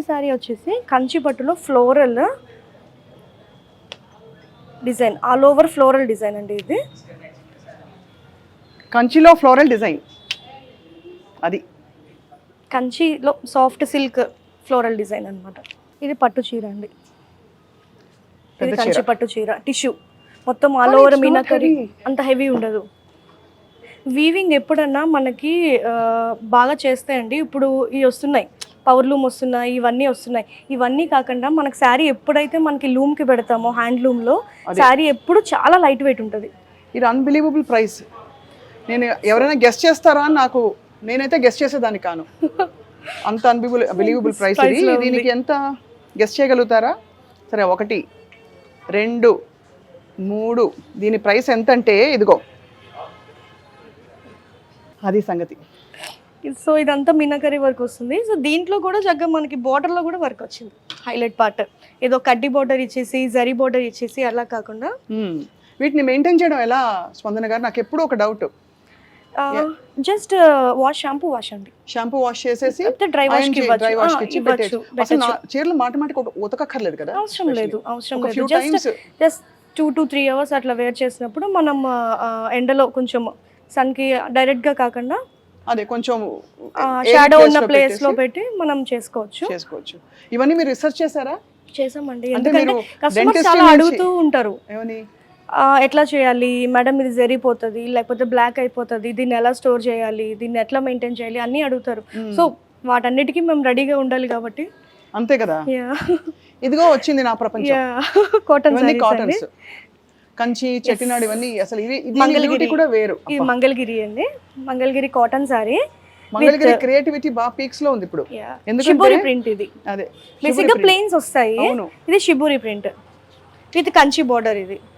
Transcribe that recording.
Sorry వచ్చేసి కంచి పట్టులో floral design, all over floral design అండి. ఇది కంచిలో ఫ్లోరల్ డిజైన్, అది కంచిలో సాఫ్ట్ సిల్క్ ఫ్లోరల్ డిజైన్ అన్నమాట. ఇది పట్టు చీర అండి, ఇది కంచి పట్టు చీర టిష్యూ మొత్తం ఆల్ ఓవర్ మీనాకరీ, అంత హెవీ ఉండదు. వీవింగ్ ఎప్పుడన్నా మనకి బాగా చేస్తాయండి. ఇప్పుడు ఇవి వస్తున్నాయి, పవర్ లూమ్ వస్తున్నాయి, ఇవన్నీ వస్తున్నాయి. ఇవన్నీ కాకుండా మనకి శారీ ఎప్పుడైతే మనకి లూమ్కి పెడతామో హ్యాండ్లూమ్లో శారీ ఎప్పుడు చాలా లైట్ వెయిట్ ఉంటుంది. ఇది అన్బిలీవబుల్ ప్రైస్. నేను ఎవరైనా గెస్ట్ చేస్తారా అని నేనైతే గెస్ట్ చేసేదాన్ని కాను. అంత అన్బిలీవబుల్ ప్రైస్ ఇది. దీనికి ఎంత గెస్ట్ చేయగలుగుతారా? సరే, 1 2 3, దీని ప్రైస్ ఎంత అంటే ఇదిగో, అది సంగతి. సో ఇదంతా మీనాకరీ వర్క్ వస్తుంది. సో దీంట్లో కూడా చక్కగా మనకి బోర్డర్లో కూడా వర్క్ వచ్చింది. హైలైట్ పార్ట్ ఏదో కడ్డీ బోర్డర్ ఇచ్చేసి జరీ బోర్డర్ ఇచ్చేసి అలా కాకుండా వీటిని మెయింటైన్ చేయడం ఎలా స్పందన గారు? నాకు ఎప్పుడూ ఒక డౌట్. జస్ట్ షాంపూ వాష్ అండి. షాంపూ వాష్ చేసేసి డ్రై వాష్ అసలు చీరలు మాటిమాటికి ఉతకక్కర్లేదు కదా? అవసరం లేదు. జస్ట్ 2 to 3 hours అట్లా వేర్ చేసినప్పుడు మనం ఎండలో కొంచెం సన్కి డైరెక్ట్గా కాకుండా అదే కొంచెం షాడో ఉన్న ప్లేస్ లో పెట్టి మనం చేసుకోవచ్చు. ఇవన్నీ మీరు రీసెర్చ్ చేశారా? చేసామండి. ఎందుకంటే కస్టమర్స్ చాలా అడుగుతూ ఉంటారు, ఎట్లా చేయాలి మేడం, ఇది జరిగిపోతుంది లేకపోతే బ్లాక్ అయిపోతుంది, దీన్ని ఎలా స్టోర్ చేయాలి, దీన్ని ఎట్లా మెయింటైన్ చేయాలి అన్నీ అడుగుతారు. సో వాటన్నిటికీ మేము రెడీగా ఉండాలి కాబట్టి. అంతే కదా. ఇదిగో వచ్చింది నా ప్రపంచం. కాటన్స్, కంచి, చెట్టినాడు, ఇవన్నీ అసలు మంగళగిరి కూడా వేరు. ఇది మంగళగిరి అండి, Mangalagiri cotton sorry. Mangalagiri creativity బాగా పీక్స్ లో ఉంది ఇప్పుడు. షిబోరి ప్రింట్ ఇది. అదే బేసిక్ గా ప్లెయిన్స్ వస్తాయి, ఇది shibori print with Kanchi border. ఇది